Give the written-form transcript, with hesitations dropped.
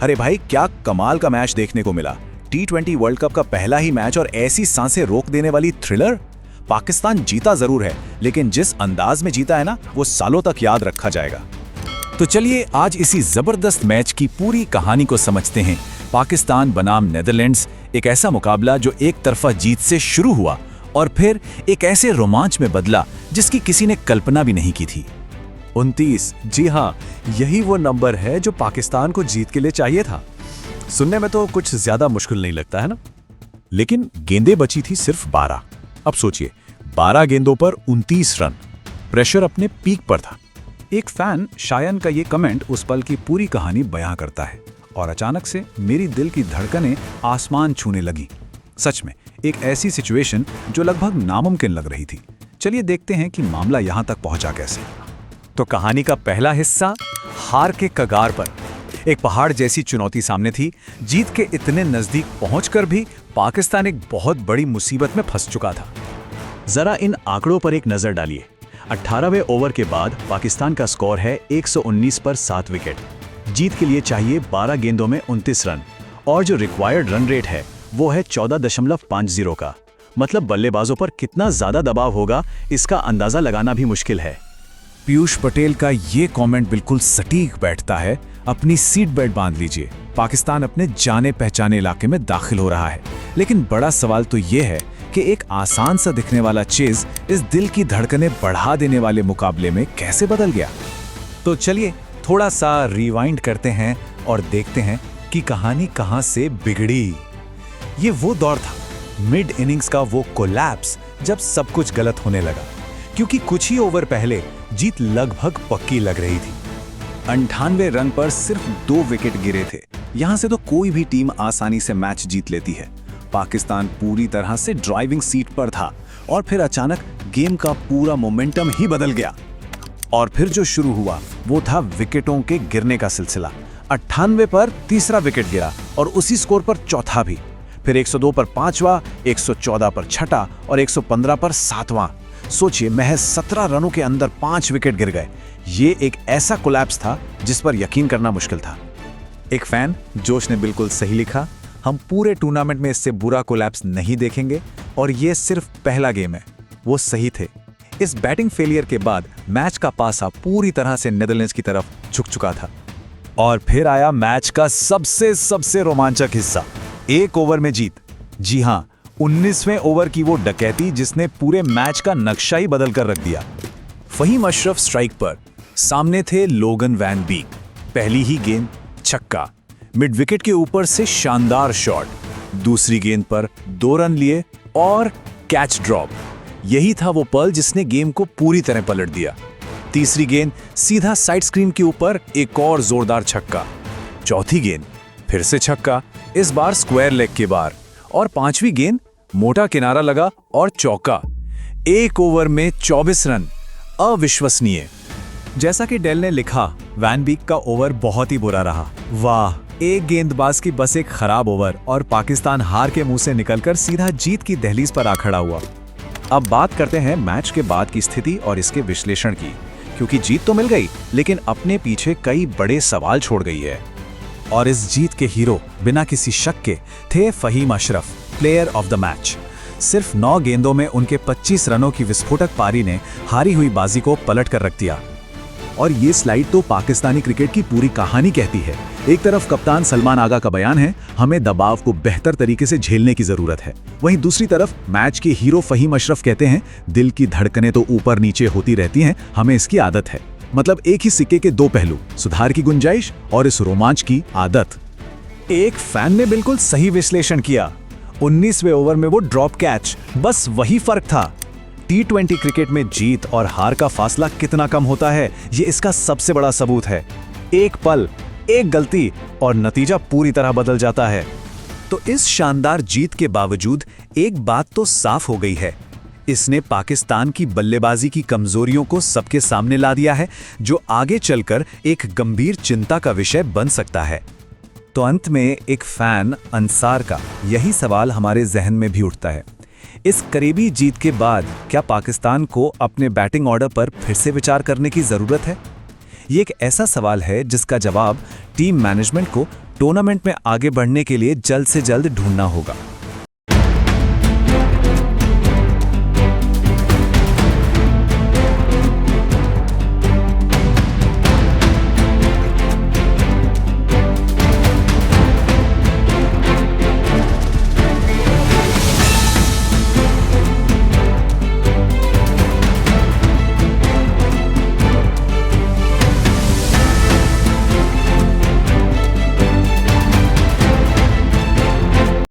अरे भाई, क्या कमाल का मैच देखने को मिला। T20 वर्ल्ड कप का पहला ही मैच और ऐसी सांसें रोक देने वाली थ्रिलर। पाकिस्तान जीता जरूर है, लेकिन जिस अंदाज में जीता है ना, वो सालों तक याद रखा जाएगा। तो चलिए आज इसी जबरदस्त मैच की पूरी कहानी को समझते हैं। पाकिस्तान बनाम नेदरलैंड्स, एक ऐसा मुकाबला जो एक तरफा जीत से शुरू हुआ और फिर एक ऐसे रोमांच में बदला जिसकी किसी ने कल्पना भी नहीं की थी। 29, जी हाँ, यही वो नंबर है जो पाकिस्तान को जीत के लिए चाहिए था। सुनने में तो कुछ ज्यादा मुश्किल नहीं लगता है ना? लेकिन गेंदें बची थी सिर्फ 12। अब सोचिए, 12 गेंदों पर 29 रन। प्रेशर अपने पीक पर था। एक फैन शायन का ये कमेंट उस पल की पूरी कहानी बयां करता है। और अचानक से मेरी दिल की धड़कनें आसमान छूने लगी। सच में एक ऐसी सिचुएशन जो लगभग नामुमकिन लग रही थी। चलिए देखते हैं कि मामला यहां तक पहुंचा कैसे। तो कहानी का पहला हिस्सा, हार के कगार पर। एक पहाड़ जैसी चुनौती सामने थी। जीत के इतने नजदीक पहुंचकर भी पाकिस्तान एक बहुत बड़ी मुसीबत में फंस चुका था। जरा इन आंकड़ों पर एक नजर डालिए। 18वें ओवर के बाद पाकिस्तान का स्कोर है 119 पर 7 विकेट। जीत के लिए चाहिए 12 गेंदों में 29 रन और जो रिक्वायर्ड रन रेट है वो है 14.50 का। मतलब बल्लेबाजों पर कितना ज्यादा दबाव होगा इसका अंदाजा लगाना भी मुश्किल है। पीयूष पटेल का ये कमेंट बिल्कुल सटीक बैठता है। अपनी सीट बेल्ट बांध लीजिए, पाकिस्तान अपने जाने पहचाने इलाके में दाखिल हो रहा है। लेकिन बड़ा सवाल तो ये है कि एक आसान सा दिखने वाला चेज इस दिल की धड़कनें बढ़ा देने वाले मुकाबले में कैसे बदल गया। तो चलिए थोड़ा सा रिवाइंड करते हैं और देखते हैं कि कहानी कहां से बिगड़ी। ये वो दौर था, मिड इनिंग्स का वो कोलैप्स, जब सब कुछ गलत होने लगा। क्योंकि कुछ ही ओवर पहले जीत लगभग पक्की लग रही थी। 98 रन पर सिर्फ 2 विकेट गिरे थे। यहां से तो कोई भी टीम आसानी से मैच जीत लेती है। पाकिस्तान पूरी तरह से ड्राइविंग सीट पर था और फिर अचानक गेम का पूरा मोमेंटम ही बदल गया। और फिर जो शुरू हुआ वो था विकेटों के गिरने का सिलसिला। 98 पर तीसरा विकेट गिरा और उसी स्कोर पर चौथा भी। फिर 102 पर पांचवा, 114 पर छठा और 115 पर सातवां। सोचिए, महज 17 रनों के अंदर 5 विकेट गिर गए। ये एक ऐसा कोलैप्स था जिस पर यकीन करना मुश्किल था। एक फैन जोश ने बिल्कुल सही लिखा, हम पूरे टूर्नामेंट में इससे बुरा कोलैप्स नहीं देखेंगे और ये सिर्फ पहला गेम है। वो सही थे। इस बैटिंग फेलियर के बाद मैच का पासा पूरी तरह से नेदरलैंड्स की तरफ झुक चुका था। और फिर आया मैच का सबसे रोमांचक हिस्सा, एक ओवर में जीत। जी हां, 19वें ओवर की वो डकैती जिसने पूरे मैच का नक्शा ही बदल कर रख दिया। फहीम अशरफ स्ट्राइक पर, सामने थे लोगन वैन बीक। पहली ही गेंद छक्का, मिड विकेट के ऊपर से शानदार शॉट। दूसरी गेंद पर 2 रन लिए और कैच ड्रॉप। यही था वो पल जिसने गेम को पूरी तरह पलट दिया। तीसरी गेंद सीधा साइड स्क्रीन के ऊपर, एक और जोरदार छक्का। चौथी गेंद फिर से छक्का, इस बार स्क्वायर लेग के बार। और पांचवी गेंद मोटा किनारा लगा और चौका। एक ओवर में 24 रन, अविश्वसनीय। जैसा कि डेल ने लिखा, वैन बीक का ओवर बहुत ही बुरा रहा। वाह, एक गेंदबाज की बस एक खराब ओवर और पाकिस्तान हार के मुंह से निकलकर सीधा जीत की दहलीज पर आ खड़ा हुआ। अब बात करते हैं मैच के बाद की स्थिति और इसके विश्लेषण की, क्योंकि जीत तो मिल गई लेकिन अपने पीछे कई बड़े सवाल छोड़ गई है। और इस जीत के हीरो बिना किसी शक के थे Faheem Ashraf, player of the match. सिर्फ 9 गेंदों में उनके 25 रनों की विस्फोटक पारी ने हारी हुई बाजी को पलट कर रख दिया। और ये स्लाइड तो पाकिस्तानी क्रिकेट की पूरी कहानी कहती है। एक तरफ कप्तान सलमान आगा का बयान है, हमें दबाव को बेहतर तरीके से झेलने की जरूरत है। वहीं दूसरी तरफ मैच के हीरो फहीम अशरफ कहते हैं, दिल की धड़कनें तो ऊपर नीचे होती रहती हैं, हमें इसकी आदत है। मतलब एक ही सिक्के के 2 पहलू, सुधार की गुंजाइश और इस रोमांच की आदत। एक फैन ने बिल्कुल सही विश्लेषण किया। 19वें ओवर में वो ड्रॉप कैच, बस वही फर्क था। T20 क्रिकेट में जीत और हार का फासला कितना कम होता है, ये इसका सबसे बड़ा सबूत है। एक पल, एक गलती और नतीजा पूरी तरह बदल जाता है। तो इस शानदार जीत के बावजूद एक बात तो साफ हो गई है, इसने पाकिस्तान की बल्लेबाजी की कमजोरियों को सबके सामने ला दिया है, जो आगे चलकर एक गंभीर चिंता का विषय बन सकता है। तो अंत में एक फैन अंसार का यही सवाल हमारे जहन में भी उठता है, इस करीबी जीत के बाद क्या पाकिस्तान को अपने बैटिंग ऑर्डर पर फिर से विचार करने की जरूरत है? ये एक ऐसा सवाल है जिसका जवाब टीम मैनेजमेंट को टूर्नामेंट में आगे बढ़ने के लिए जल्द से जल्द ढूंढना होगा।